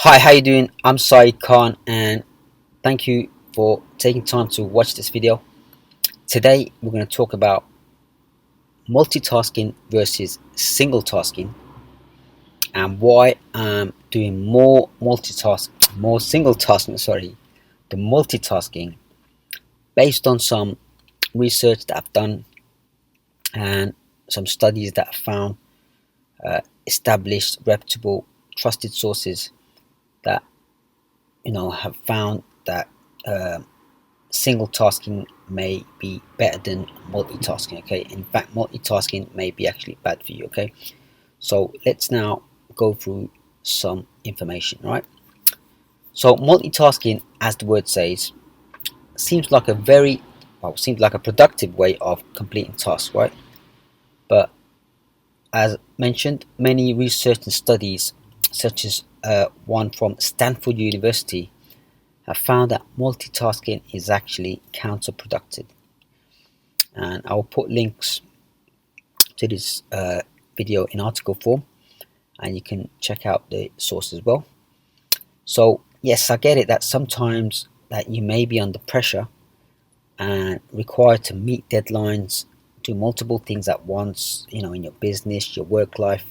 Hi, how you doing? I'm Saeed Khan and thank you for taking time to watch this video. Today we're going to talk about multitasking versus single tasking and why I'm doing more single tasking, the multitasking based on some research that I've done and some studies that I've found established, reputable, trusted sources that have found that uh, single tasking may be better than multitasking. Okay, in fact multitasking may be actually bad for you. Okay, so let's now go through some information, right? So multitasking, as the word says, seems like a productive way of completing tasks, right? But as mentioned, many research and studies such as one from Stanford University have found that multitasking is actually counterproductive, and I'll put links to this video in article form and you can check out the source as well. So yes, I get it that sometimes that you may be under pressure and required to meet deadlines, do multiple things at once, in your business, your work life,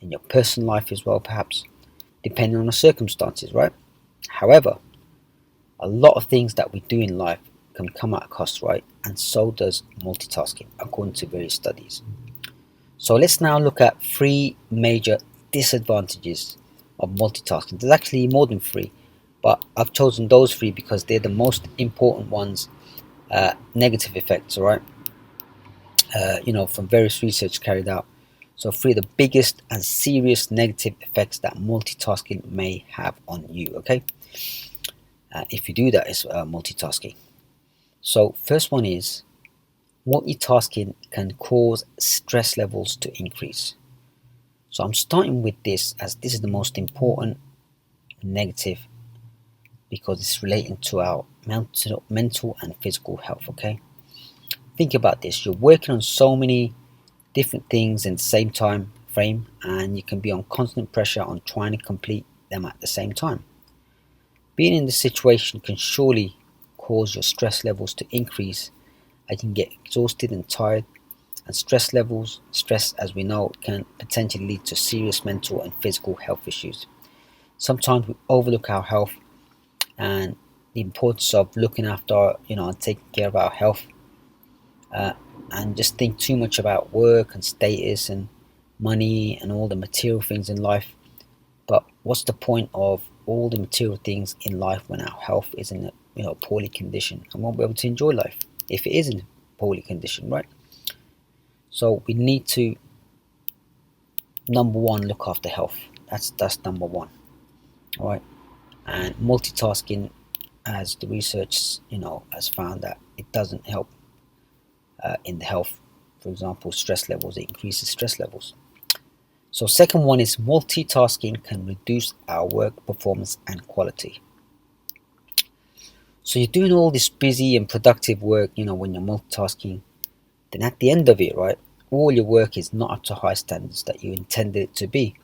in your personal life as well, perhaps depending on the circumstances, right? However, a lot of things that we do in life can come at a cost, right? And so does multitasking, according to various studies. So let's now look at three major disadvantages of multitasking. There's actually more than three, but I've chosen those three because they're the most important ones. Negative effects, all right? From various research carried out. So three of the biggest and serious negative effects that multitasking may have on you. Okay, if you do that is multitasking. So first one is multitasking can cause stress levels to increase. So I'm starting with this as this is the most important negative because it's relating to our mental and physical health. Okay, think about this. You're working on so many different things in the same time frame, and you can be on constant pressure on trying to complete them at the same time. Being in this situation can surely cause your stress levels to increase as you can get exhausted and tired. And stress, as we know, can potentially lead to serious mental and physical health issues. Sometimes we overlook our health and the importance of looking after, and taking care of our health, uh, and just think too much about work and status and money and all the material things in life. But what's the point of all the material things in life when our health is in a poorly condition and won't be able to enjoy life if it is in poorly condition, right? So we need to, number one, look after health. That's number one. All right. And multitasking, as the research has found that it doesn't help in the health. For example, stress levels, it increases stress levels. So second one is multitasking can reduce our work performance and quality. So you're doing all this busy and productive work, when you're multitasking, then at the end of it, right, all your work is not up to high standards that you intended it to be.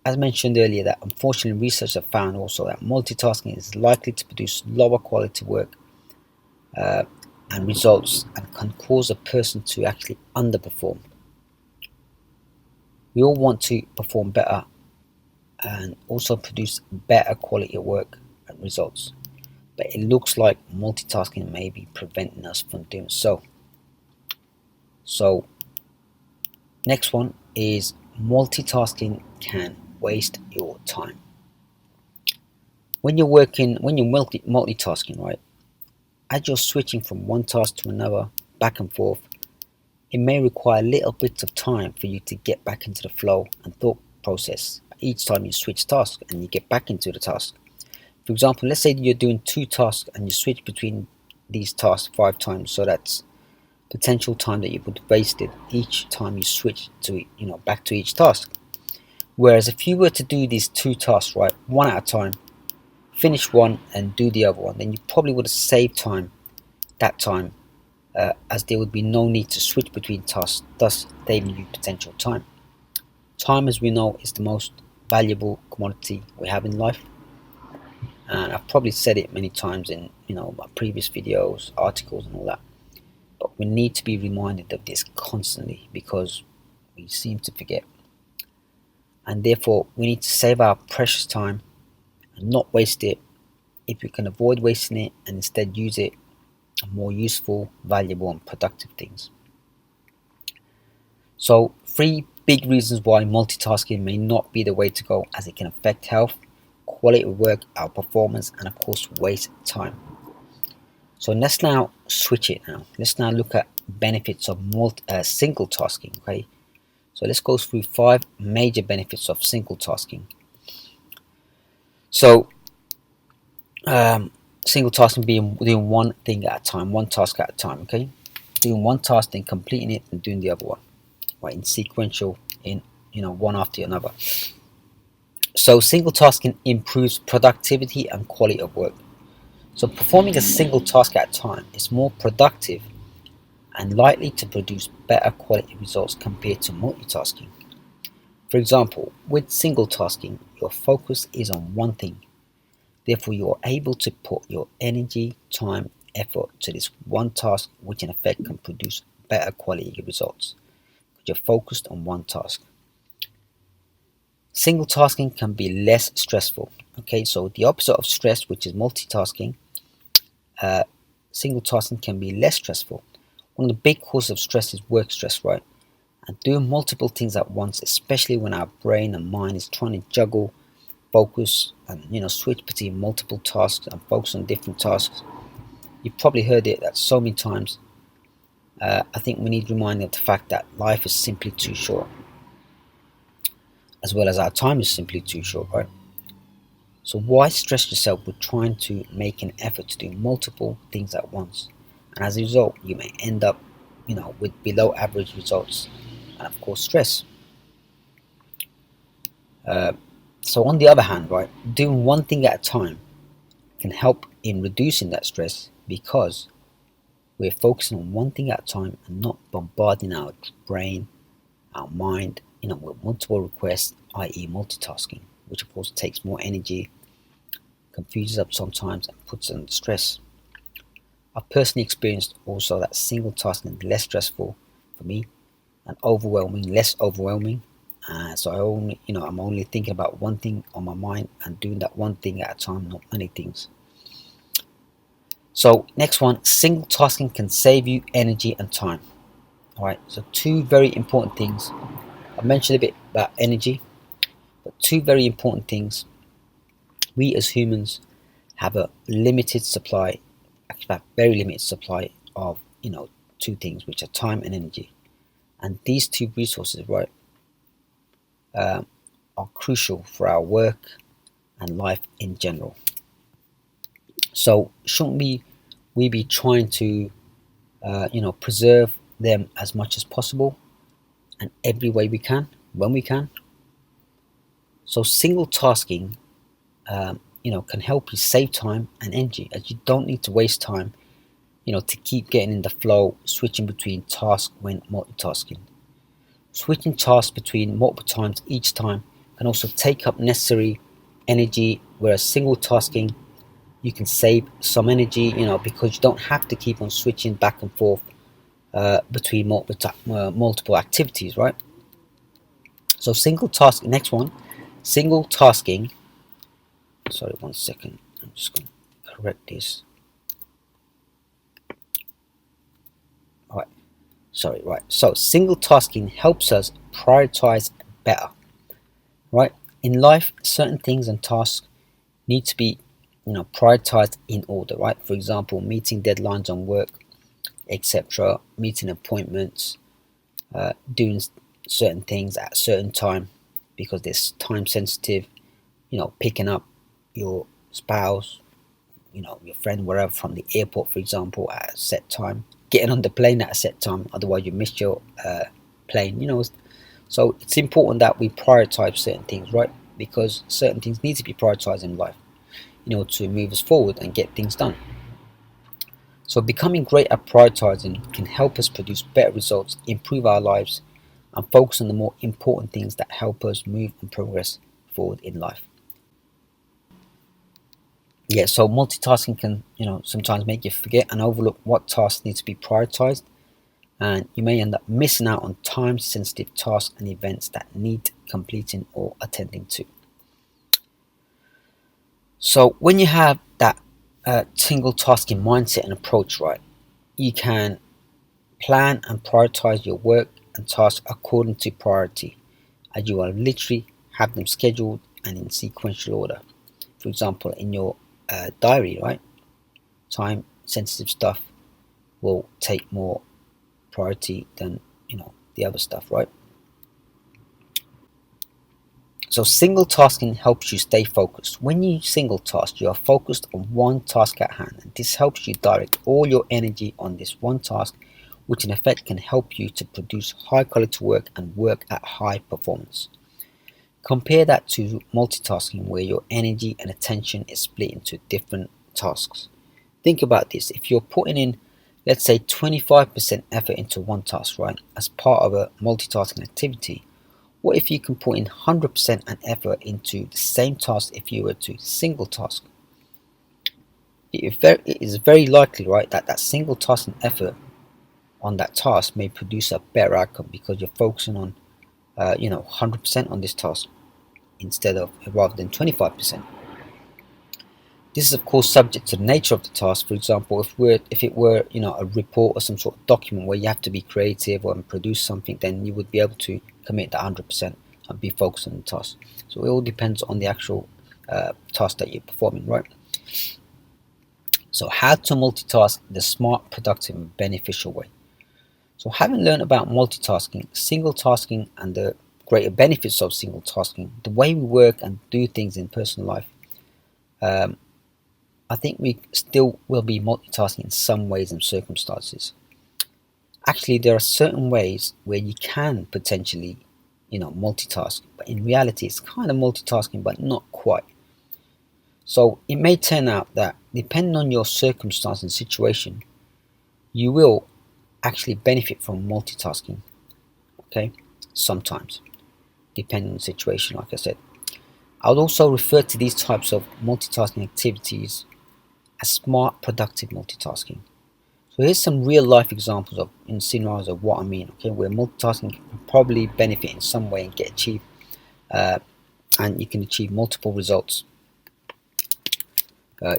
As mentioned earlier, that unfortunately research have found also that multitasking is likely to produce lower quality work uh, and results and can cause a person to actually underperform. We all want to perform better and also produce better quality of work and results, but it looks like multitasking may be preventing us from doing so. So next one is multitasking can waste your time. When you're multitasking, right, as you're switching from one task to another, back and forth, it may require little bits of time for you to get back into the flow and thought process each time you switch tasks and you get back into the task. For example, let's say you're doing two tasks and you switch between these tasks 5 times, so that's potential time that you would have wasted each time you switch to back to each task. Whereas if you were to do these two tasks, right, one at a time, finish one and do the other one, then you probably would have saved that time, as there would be no need to switch between tasks, thus saving you potential time. Time, as we know, is the most valuable commodity we have in life. And I've probably said it many times in my previous videos, articles, and all that. But we need to be reminded of this constantly because we seem to forget. And therefore, we need to save our precious time and not waste it. If we can avoid wasting it and instead use it on more useful, valuable, and productive things. So, three big reasons why multitasking may not be the way to go, as it can affect health, quality of work, our performance, and of course, waste time. So let's now switch it now. Let's now look at benefits of single tasking. Okay, so let's go through 5 major benefits of single tasking. So single tasking being doing one thing at a time, one task at a time. Okay, doing one task, then completing it, and doing the other one, right, in sequential, in one after another. So single tasking improves productivity and quality of work. So performing a single task at a time is more productive and likely to produce better quality results compared to multitasking. For example, with single tasking, your focus is on one thing. Therefore, you are able to put your energy, time, effort to this one task, which in effect can produce better quality results because you're focused on one task. Single tasking can be less stressful. Okay, so the opposite of stress, which is multitasking, single tasking can be less stressful. One of the big causes of stress is work stress, right? And doing multiple things at once, especially when our brain and mind is trying to juggle, focus, and switch between multiple tasks and focus on different tasks. You've probably heard it that so many times. I think we need reminding of the fact that life is simply too short, as well as our time is simply too short, right? So why stress yourself with trying to make an effort to do multiple things at once? And as a result, you may end up, with below average results, and of course, stress. Uh, so on the other hand, right, doing one thing at a time can help in reducing that stress because we're focusing on one thing at a time and not bombarding our brain, our mind, with multiple requests, i.e., multitasking, which of course takes more energy, confuses us sometimes, and puts us under stress. I've personally experienced also that single tasking is less stressful for me and less overwhelming. So I'm only thinking about one thing on my mind and doing that one thing at a time, not many things. So next one, single tasking can save you energy and time. All right. So two very important things. I mentioned a bit about energy, but two very important things. We as humans have a limited supply, actually a very limited supply of two things, which are time and energy. And these two resources, right, are crucial for our work and life in general. So shouldn't we be trying to preserve them as much as possible and every way we can when we can? So single tasking can help you save time and energy, as you don't need to waste time to keep getting in the flow, switching between tasks when multitasking. Switching tasks between multiple times each time can also take up necessary energy, whereas single tasking, you can save some energy, because you don't have to keep on switching back and forth between multiple activities, right? So next one, single tasking. Sorry, 1 second. I'm just going to correct this. All right. Sorry, right. So single tasking helps us prioritize better, right? In life, certain things and tasks need to be, prioritized in order, right? For example, meeting deadlines on work, etc., meeting appointments, doing certain things at a certain time because they're time sensitive, picking up your spouse, your friend, wherever, from the airport, for example, at a set time, getting on the plane at a set time, otherwise you miss your plane, So it's important that we prioritize certain things, right? Because certain things need to be prioritized in life in order to move us forward and get things done. So becoming great at prioritizing can help us produce better results, improve our lives, and focus on the more important things that help us move and progress forward in life. Yeah, so multitasking can, sometimes make you forget and overlook what tasks need to be prioritized, and you may end up missing out on time sensitive tasks and events that need completing or attending to. So when you have that single tasking mindset and approach, right, you can plan and prioritize your work and tasks according to priority, as you will literally have them scheduled and in sequential order. For example, in your diary, right, time sensitive stuff will take more priority than the other stuff, right? So single tasking helps you stay focused. When you single task, you are focused on one task at hand, and this helps you direct all your energy on this one task, which in effect can help you to produce high quality work and work at high performance. Compare that to multitasking, where your energy and attention is split into different tasks. Think about this. If you're putting in, let's say, 25% effort into one task, right, as part of a multitasking activity, what if you can put in 100% an effort into the same task if you were to single task? It is very likely, right, that that single task and effort on that task may produce a better outcome because you're focusing on, 100% on this task instead of rather than 25%. This is of course subject to the nature of the task. For example, if it were a report or some sort of document where you have to be creative or produce something, then you would be able to commit that 100% and be focused on the task. So it all depends on the actual task that you're performing, right? So how to multitask the smart, productive, and beneficial way. So having learned about multitasking, single tasking, and the greater benefits of single tasking, the way we work and do things in personal life, um, I think we still will be multitasking in some ways and circumstances. Actually, there are certain ways where you can potentially, multitask, but in reality, it's kind of multitasking, but not quite. So it may turn out that depending on your circumstance and situation, you will actually benefit from multitasking. Okay, sometimes, depending on the situation, like I said. I would also refer to these types of multitasking activities as smart, productive multitasking. So here's some real life examples of in scenarios of what I mean. Okay, where multitasking can probably benefit in some way and get achieved, uh, and you can achieve multiple results.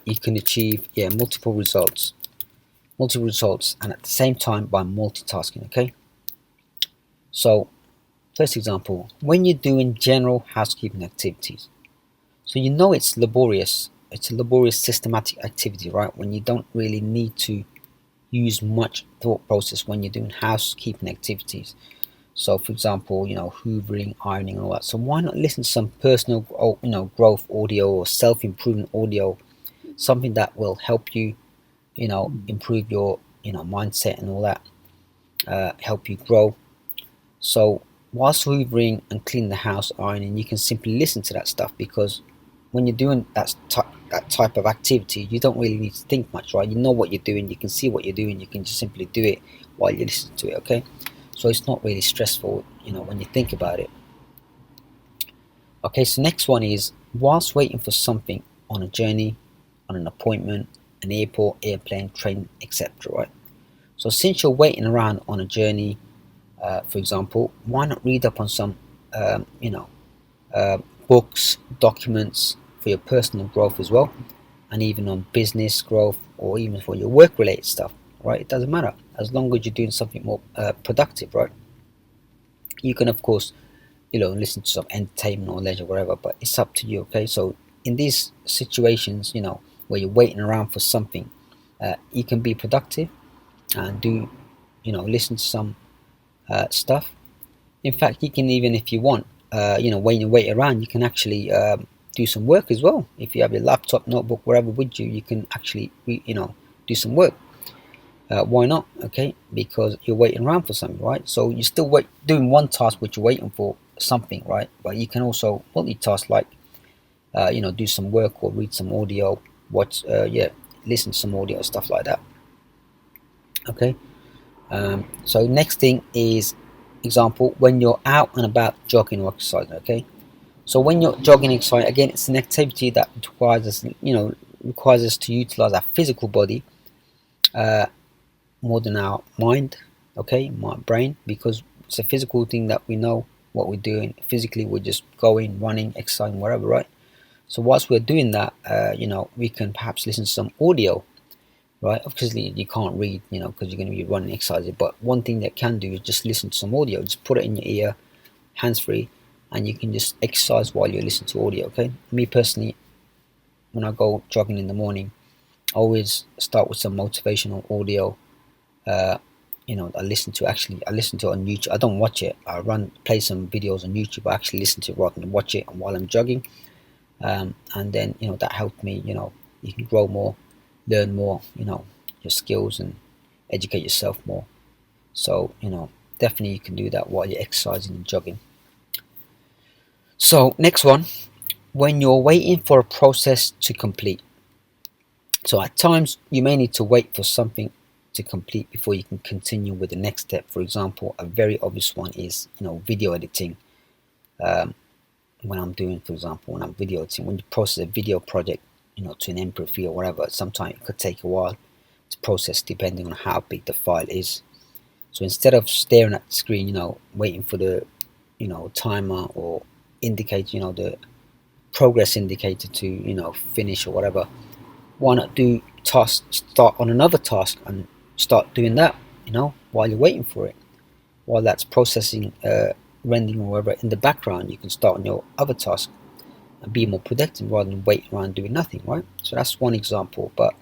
You can achieve multiple results, and at the same time by multitasking. Okay, so first example, when you're doing general housekeeping activities, so it's laborious. It's a laborious systematic activity, right? When you don't really need to use much thought process when you're doing housekeeping activities. So, for example, hoovering, ironing, and all that. So why not listen to some personal, growth audio or self-improvement audio, something that will help you, improve your, mindset and all that, help you grow. So whilst hoovering and cleaning the house, ironing, you can simply listen to that stuff because when you're doing that type of activity, you don't really need to think much, right? You know what you're doing, you can see what you're doing, you can just simply do it while you listen to it, okay? So it's not really stressful, when you think about it. Okay, so next one is whilst waiting for something on a journey, on an appointment, an airport, airplane, train, etc., right? So since you're waiting around on a journey, for example, why not read up on some, uh, books, documents for your personal growth as well, and even on business growth or even for your work related stuff, right? It doesn't matter as long as you're doing something more productive, right? You can, of course, listen to some entertainment or leisure, whatever, but it's up to you, okay? So in these situations, where you're waiting around for something, you can be productive and do, listen to some stuff. In fact, you can even, if you want, when you wait around, you can actually do some work as well. If you have your laptop, notebook, wherever with you, you can actually, do some work. Why not? Okay, because you're waiting around for something, right? So you're still doing one task, which you're waiting for something, right? But you can also multitask, like, do some work or read some audio, watch, listen to some audio, stuff like that. Okay. So next thing is example when you're out and about jogging or exercising. Okay. So when you're jogging exercise, again, it's an activity that requires us to utilize our physical body uh, more than our mind, okay, my brain, because it's a physical thing that we know what we're doing physically. We're just going, running, exercising, whatever, right? So whilst we're doing that, we can perhaps listen to some audio, right? Obviously, you can't read, because you're going to be running, exercising. But one thing that can do is just listen to some audio. Just put it in your ear, hands free, and you can just exercise while you listen to audio. Okay. Me personally, when I go jogging in the morning, I always start with some motivational audio. Uh, I listen to it on YouTube. I don't watch it. Play some videos on YouTube. I actually listen to it rather than watch it while I'm jogging. And then that helped me. You can grow more, learn more. Your skills and educate yourself more. So definitely you can do that while you're exercising and jogging. So next one, when you're waiting for a process to complete. So at times you may need to wait for something to complete before you can continue with the next step. For example, a very obvious one is video editing. Um, when I'm doing, for example, when I'm video editing, when you process a video project, to an MP3 or whatever, sometimes it could take a while to process depending on how big the file is. So instead of staring at the screen, waiting for the timer or indicate, the progress indicator to finish or whatever, why not start on another task and start doing that, while you're waiting for it, while that's processing, rendering or whatever in the background. You can start on your other task and be more productive rather than waiting around doing nothing, right? So that's one example. But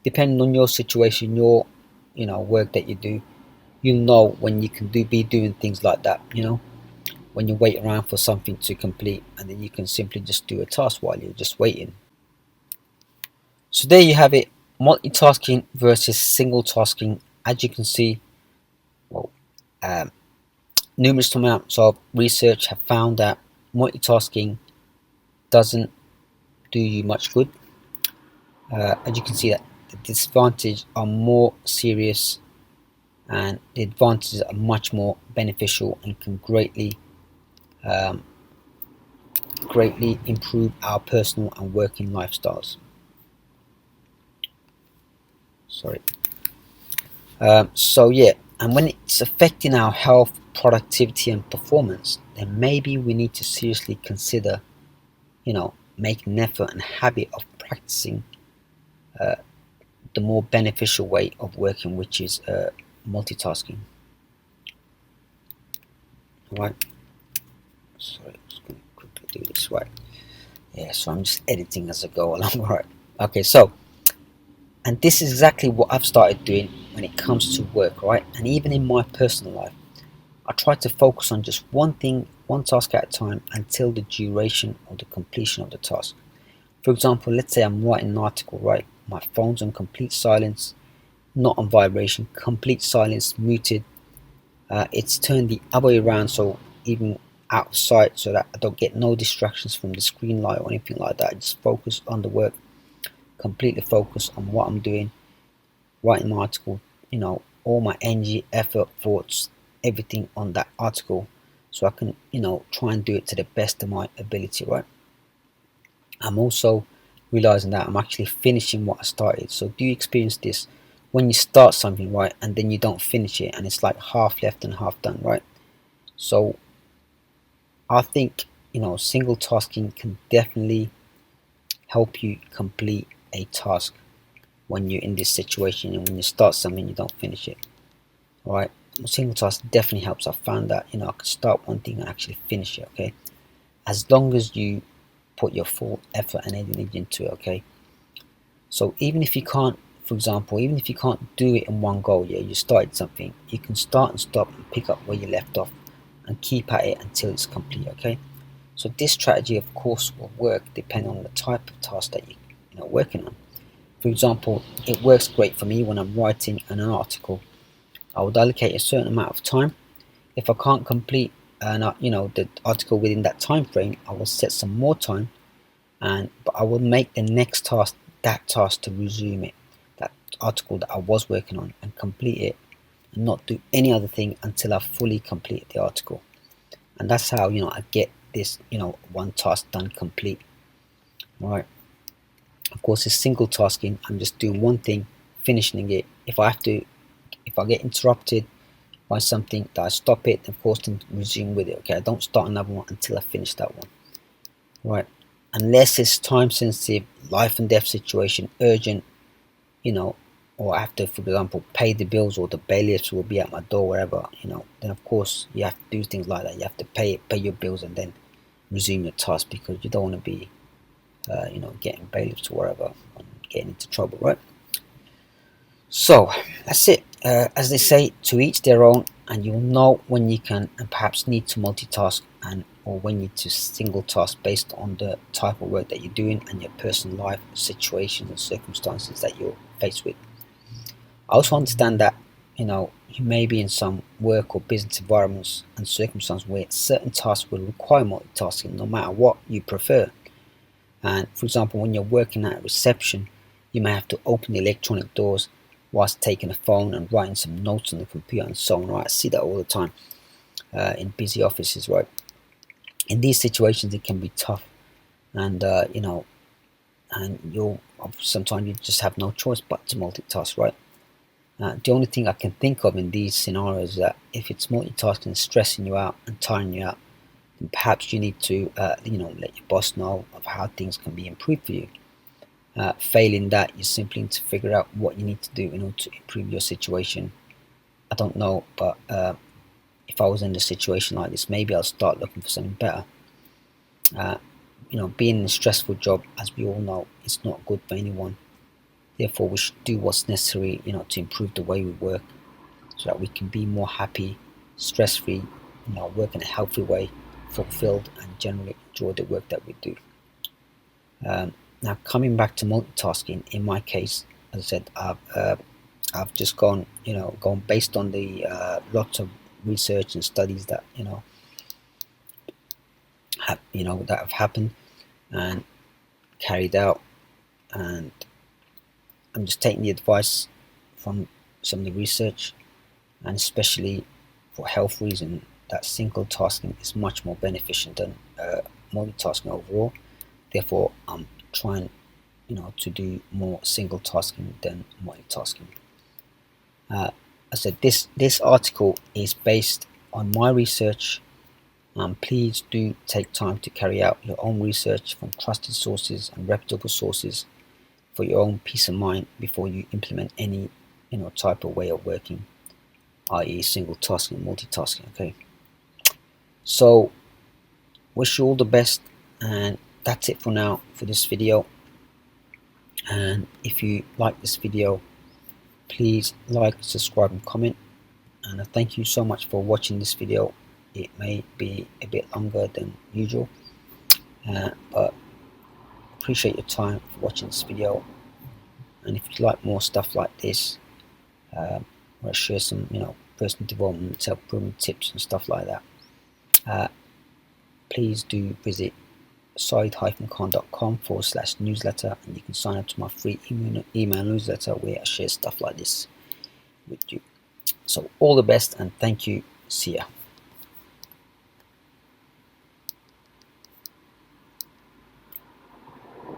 depending on your situation, your work that you do, when you can be doing things like that, when you wait around for something to complete, and then you can simply just do a task while you're just waiting. So there you have it, multitasking versus single tasking. As you can see, well, um, numerous amounts of research have found that multitasking doesn't do you much good. As you can see, that the disadvantages are more serious and the advantages are much more beneficial and can um, greatly improve our personal and working lifestyles. Sorry. So yeah, and when it's affecting our health, productivity, and performance, then maybe we need to seriously consider, making an effort and habit of practicing uh, the more beneficial way of working, which is multitasking. All right. Sorry, I'm just going to quickly do this right. Yeah, so I'm just editing as I go along. All right. Okay, so, and this is exactly what I've started doing when it comes to work, right? And even in my personal life, I try to focus on just one thing, one task at a time until the duration or the completion of the task. For example, let's say I'm writing an article, right? My phone's on complete silence, not on vibration, complete silence, muted. It's turned the other way around, so even out of sight, so that I don't get no distractions from the screen light or anything like that. I just focus on the work, completely focus on what I'm doing, writing my article, all my energy, effort, thoughts, everything on that article, so I can, try and do it to the best of my ability, right? I'm also realizing that I'm actually finishing what I started. So do you experience this when you start something, right, and then you don't finish it and it's like half left and half done, right? So I think, single tasking can definitely help you complete a task when you're in this situation, and when you start something you don't finish it. All right, single task definitely helps. I found that I can start one thing and actually finish it. Okay, as long as you put your full effort and energy into it. Okay, so even if you can't, for example, even if you can't do it in one go, yeah, you started something, you can start and stop and pick up where you left off and keep at it until it's complete. Okay, so this strategy of course will work depending on the type of task that you're working on. For example, it works great for me when I'm writing an article. I would allocate a certain amount of time. If I can't complete the article within that time frame, I will set some more time, but I will make the next task that task to resume it, that article that I was working on, and complete it, and not do any other thing until I fully complete the article. And that's how I get this, one task done complete. All right. Of course, it's single tasking. I'm just doing one thing, finishing it. If I get interrupted by something, that I stop it, of course, then resume with it. Okay, I don't start another one until I finish that one. Right. Unless it's time sensitive, life and death situation, urgent, you know, or I have to, for example, pay the bills, or the bailiffs will be at my door, wherever, then of course you have to do things like that. You have to pay your bills and then resume your task, because you don't want to be, getting bailiffs or whatever and getting into trouble, right? So that's it. As they say, to each their own, and you'll know when you can and perhaps need to multitask, and or when you need to single task based on the type of work that you're doing and your personal life situations and circumstances that you're faced with. I also understand that you may be in some work or business environments and circumstances where certain tasks will require multitasking, no matter what you prefer. And for example, when you're working at a reception, you may have to open the electronic doors whilst taking a phone and writing some notes on the computer and so on. Right, I see that all the time in busy offices. Right, in these situations, it can be tough, and and you'll sometimes you just have no choice but to multitask. Right. The only thing I can think of in these scenarios is that if it's multitasking stressing you out and tiring you out, then perhaps you need to let your boss know of how things can be improved for you. Failing that, you simply need to figure out what you need to do in order to improve your situation. I don't know, but if I was in a situation like this, maybe I'll start looking for something better. Uh, being in a stressful job, as we all know, is not good for anyone. Therefore, we should do what's necessary, to improve the way we work, so that we can be more happy, stress-free, work in a healthy way, fulfilled, and generally enjoy the work that we do. Now, coming back to multitasking, in my case, as I said, I've just gone based on the lots of research and studies that that have happened and carried out, and I'm just taking the advice from some of the research, and especially for health reasons, that single tasking is much more beneficial than multitasking overall. Therefore, I'm trying, to do more single tasking than multitasking. I said this article is based on my research. Please do take time to carry out your own research from trusted sources and reputable sources for your own peace of mind before you implement any type of way of working, i.e. single tasking, multitasking. Okay, so wish you all the best, and that's it for now for this video. And if you like this video, please like, subscribe and comment, and I thank you so much for watching this video. It may be a bit longer than usual, but appreciate your time for watching this video. And if you like more stuff like this, where I share some personal development, self-improvement tips and stuff like that, please do visit saeed-khan.com/newsletter, and you can sign up to my free email newsletter where I share stuff like this with you. So all the best, and thank you. See ya.